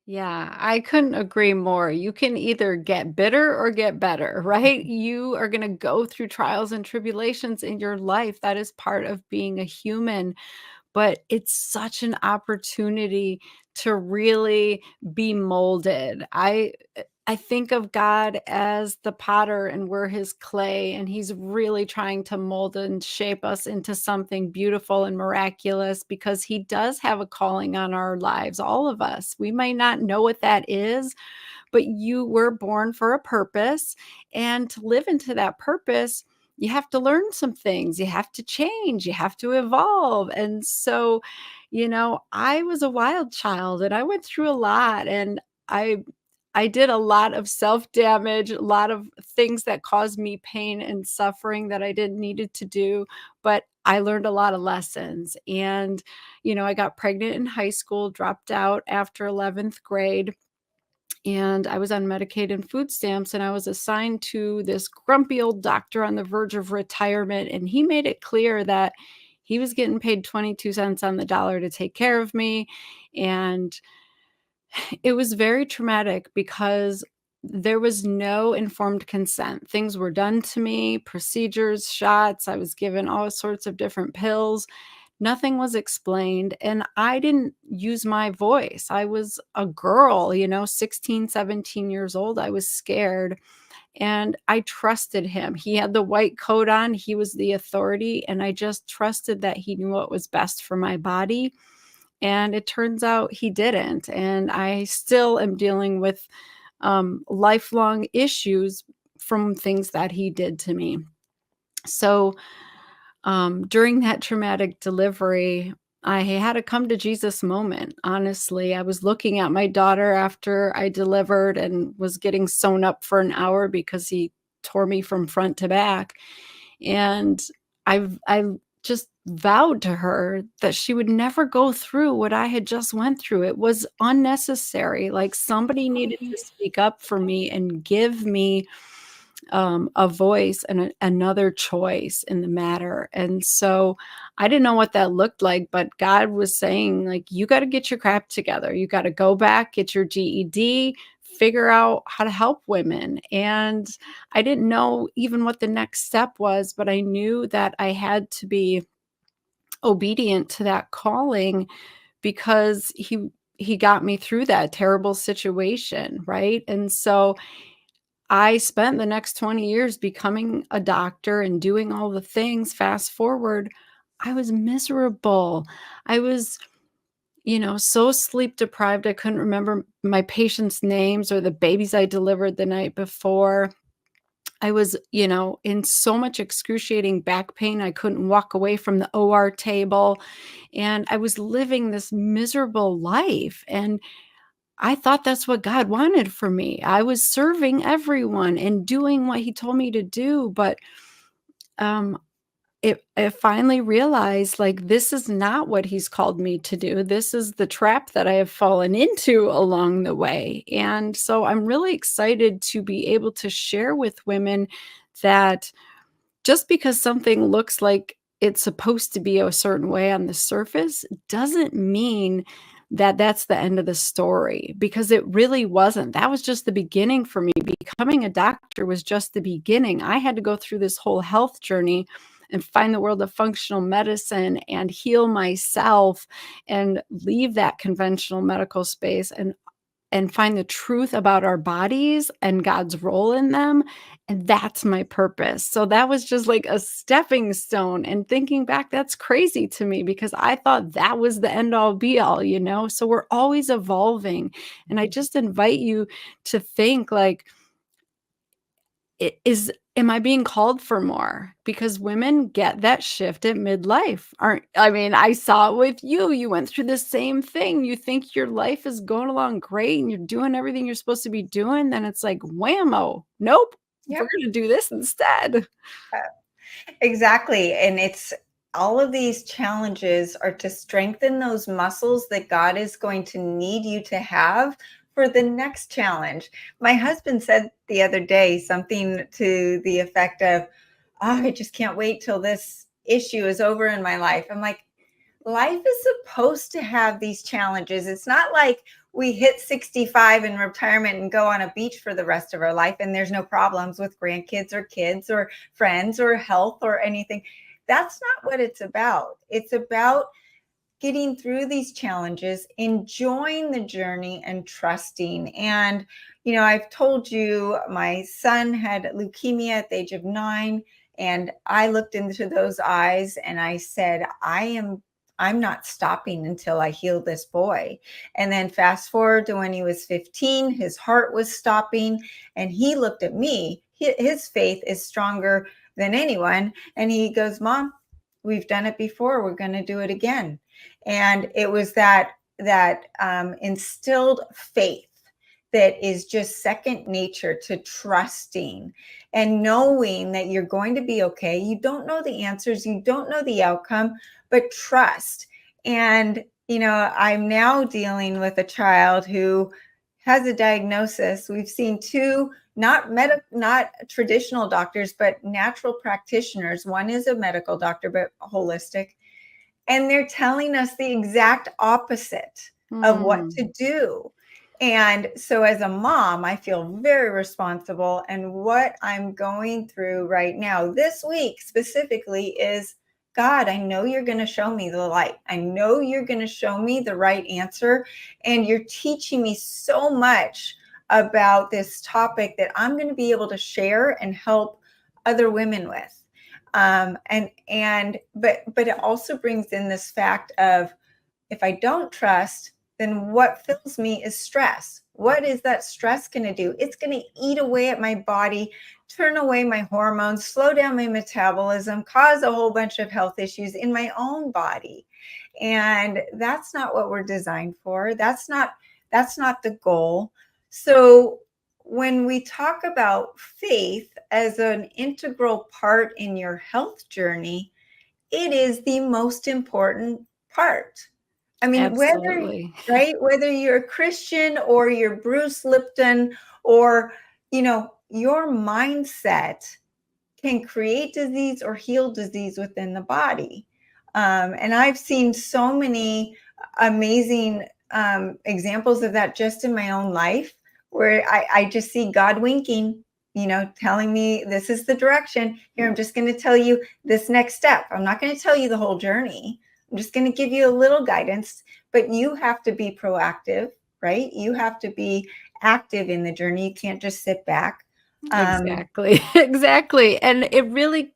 Yeah, I couldn't agree more. You can either get bitter or get better, right? You are going to go through trials and tribulations in your life. That is part of being a human, but it's such an opportunity to really be molded. I think of God as the potter and we're his clay, and he's really trying to mold and shape us into something beautiful and miraculous because he does have a calling on our lives, all of us. We might not know what that is, but you were born for a purpose. And to live into that purpose, you have to learn some things, you have to change, you have to evolve. And so, I was a wild child and I went through a lot, and I I did a lot of self-damage, a lot of things that caused me pain and suffering that I didn't needed to do, but I learned a lot of lessons. And, I got pregnant in high school, dropped out after 11th grade, and I was on Medicaid and food stamps, and I was assigned to this grumpy old doctor on the verge of retirement, and he made it clear that he was getting paid 22 cents on the dollar to take care of me. And it was very traumatic because there was no informed consent. Things were done to me, procedures, shots, I was given all sorts of different pills. Nothing was explained, and I didn't use my voice. I was a girl, 16, 17 years old. I was scared, and I trusted him. He had the white coat on, he was the authority, and I just trusted that he knew what was best for my body. And it turns out he didn't. And I still am dealing with lifelong issues from things that he did to me. So during that traumatic delivery, I had a come to Jesus moment. Honestly, I was looking at my daughter after I delivered and was getting sewn up for an hour because he tore me from front to back. And I just vowed to her that she would never go through what I had just went through. It was unnecessary. Like, somebody needed to speak up for me and give me a voice and another choice in the matter. And so I didn't know what that looked like, but God was saying, like, you got to get your crap together. You got to go back, get your GED, figure out how to help women. And I didn't know even what the next step was, but I knew that I had to be obedient to that calling because he got me through that terrible situation, right? And so I spent the next 20 years becoming a doctor and doing all the things. Fast forward, I was miserable. I was, so sleep deprived. I couldn't remember my patients' names or the babies I delivered the night before. I was, in so much excruciating back pain. I couldn't walk away from the OR table. And I was living this miserable life. And I thought that's what God wanted for me. I was serving everyone and doing what he told me to do, but, um, I finally realized, like, this is not what he's called me to do. This is the trap that I have fallen into along the way, and so I'm really excited to be able to share with women that just because something looks like it's supposed to be a certain way on the surface doesn't mean that that's the end of the story, because it really wasn't. That was just the beginning for me. Becoming a doctor was just the beginning. I had to go through this whole health journey and find the world of functional medicine and heal myself and leave that conventional medical space and find the truth about our bodies and God's role in them, and that's my purpose. So that was just like a stepping stone, and thinking back, that's crazy to me because I thought that was the end all be all, So we're always evolving, and I just invite you to think, like, am I being called for more? Because women get that shift at midlife. I saw it with you. You went through the same thing. You think your life is going along great and you're doing everything you're supposed to be doing. Then it's like, whammo. Nope. Yeah. We're going to do this instead. Exactly. And it's all of these challenges are to strengthen those muscles that God is going to need you to have for the next challenge. My husband said the other day something to the effect of, oh, I just can't wait till this issue is over in my life. I'm like, life is supposed to have these challenges. It's not like we hit 65 in retirement and go on a beach for the rest of our life, and there's no problems with grandkids or kids or friends or health or anything. That's not what it's about. It's about getting through these challenges, enjoying the journey, and trusting. And, I've told you my son had leukemia at the age of 9, and I looked into those eyes and I said, I'm not stopping until I heal this boy. And then fast forward to when he was 15, his heart was stopping, and he looked at me. His faith is stronger than anyone. And he goes, Mom, we've done it before. We're going to do it again. And it was that instilled faith that is just second nature to trusting and knowing that you're going to be okay. You don't know the answers, you don't know the outcome, but trust. And I'm now dealing with a child who has a diagnosis. We've seen two, not traditional doctors, but natural practitioners. One is a medical doctor, but holistic, and they're telling us the exact opposite of what to do. And so as a mom, I feel very responsible. And what I'm going through right now, this week specifically, is, God, I know you're going to show me the light. I know you're going to show me the right answer. And you're teaching me so much about this topic that I'm going to be able to share and help other women with. But it also brings in this fact of, if I don't trust, then what fills me is stress. What is that stress going to do? It's going to eat away at my body, turn away my hormones, slow down my metabolism, cause a whole bunch of health issues in my own body. And that's not what we're designed for. That's not the goal. So when we talk about faith as an integral part in your health journey, it is the most important part. I mean, Absolutely. whether you're a Christian or you're Bruce Lipton, or, your mindset can create disease or heal disease within the body. And I've seen so many amazing examples of that just in my own life, where I just see God winking, telling me this is the direction. Here, I'm just going to tell you this next step. I'm not going to tell you the whole journey. I'm just going to give you a little guidance, but you have to be proactive, right? You have to be active in the journey. You can't just sit back. Exactly, exactly, and it really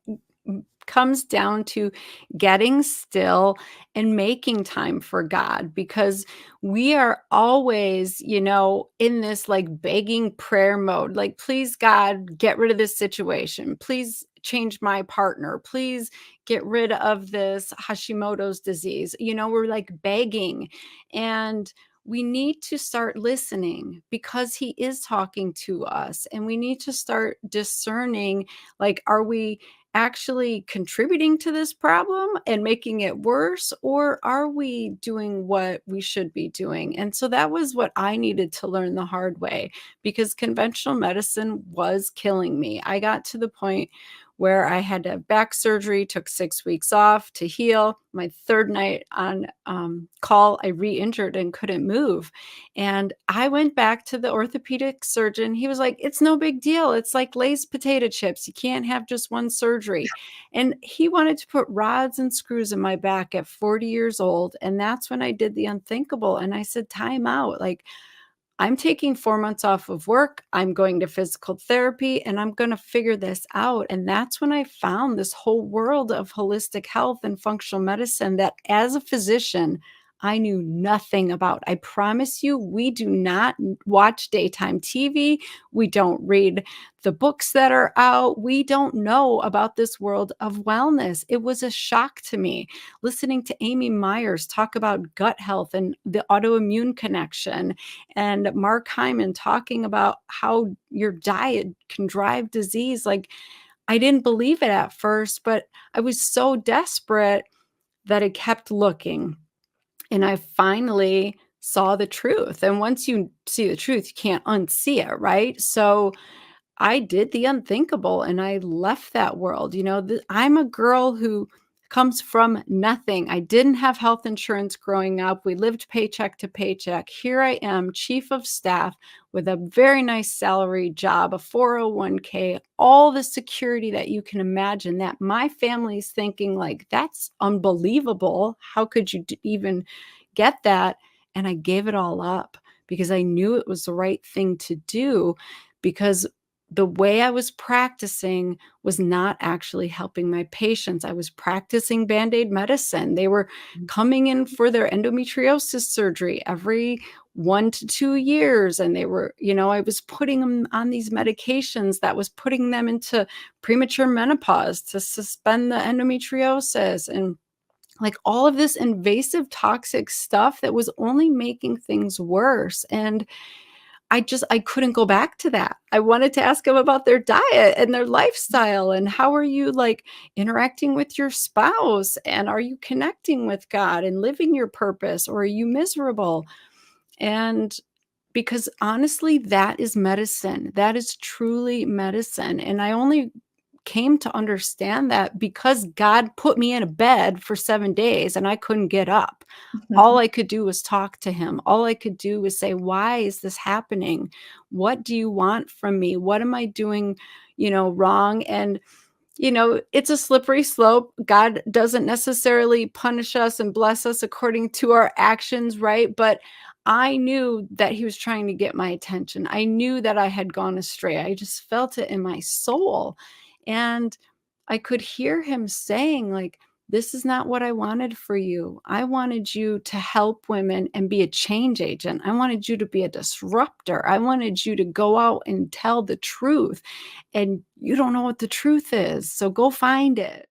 comes down to getting still and making time for God, because we are always, in this like begging prayer mode, like, please God, get rid of this situation. Please change my partner. Please get rid of this Hashimoto's disease. We're like begging, and we need to start listening, because he is talking to us, and we need to start discerning, like, are we actually contributing to this problem and making it worse, or are we doing what we should be doing? And so that was what I needed to learn the hard way, because conventional medicine was killing me. I got to the point where I had to have back surgery, took 6 weeks off to heal. My third night on call, I re-injured and couldn't move. And I went back to the orthopedic surgeon. He was like, it's no big deal. It's like Lay's potato chips. You can't have just one surgery. And he wanted to put rods and screws in my back at 40 years old. And that's when I did the unthinkable. And I said, time out. Like, I'm taking 4 months off of work. I'm going to physical therapy, and I'm going to figure this out. And that's when I found this whole world of holistic health and functional medicine that, as a physician, I knew nothing about. I promise you, we do not watch daytime TV. We don't read the books that are out. We don't know about this world of wellness. It was a shock to me listening to Amy Myers talk about gut health and the autoimmune connection, and Mark Hyman talking about how your diet can drive disease. Like, I didn't believe it at first, but I was so desperate that I kept looking. And I finally saw the truth. And once you see the truth, you can't unsee it, right? So I did the unthinkable and I left that world. I'm a girl who comes from nothing. I didn't have health insurance growing up. We lived paycheck to paycheck. Here I am, chief of staff with a very nice salary job, a 401k, all the security that you can imagine, that my family's thinking like, that's unbelievable. How could you even get that? And I gave it all up because I knew it was the right thing to do, because the way I was practicing was not actually helping my patients. I was practicing Band-Aid medicine. They were coming in for their endometriosis surgery every 1 to 2 years. And they were, I was putting them on these medications that was putting them into premature menopause to suspend the endometriosis, and like all of this invasive toxic stuff that was only making things worse. And I couldn't go back to that. I wanted to ask them about their diet and their lifestyle, and how are you, like, interacting with your spouse, and are you connecting with God and living your purpose, or are you miserable? And because honestly, that is medicine. That is truly medicine. And I only came to understand that because God put me in a bed for 7 days and I couldn't get up. All I could do was talk to him. All I could do was say, "Why is this happening? What do you want from me? What am I doing, wrong?" And it's a slippery slope. God doesn't necessarily punish us and bless us according to our actions, right? But I knew that he was trying to get my attention. I knew that I had gone astray. I just felt it in my soul. And I could hear him saying, like, this is not what I wanted for you. I wanted you to help women and be a change agent. I wanted you to be a disruptor. I wanted you to go out and tell the truth. And you don't know what the truth is. So go find it.